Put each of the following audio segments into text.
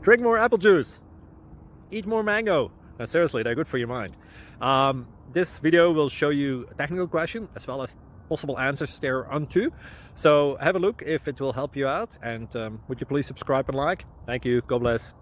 Drink more apple juice. Eat more mango. No, seriously, they're good for your mind. This video will show you a technical question as well as possible answers thereunto. So have a look if it will help you out, and would you please subscribe and like? Thank you. God bless.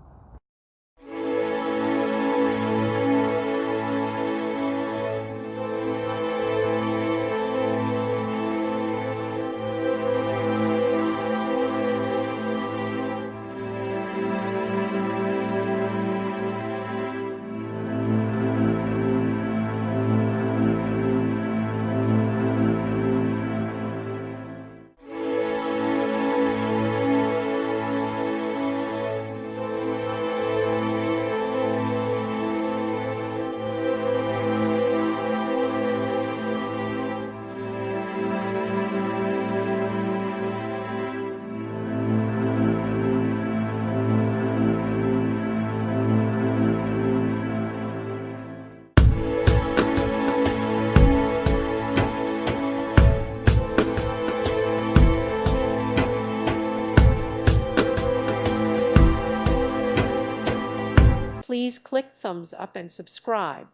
Please click thumbs up and subscribe.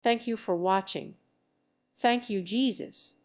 Thank you for watching. Thank you, Jesus.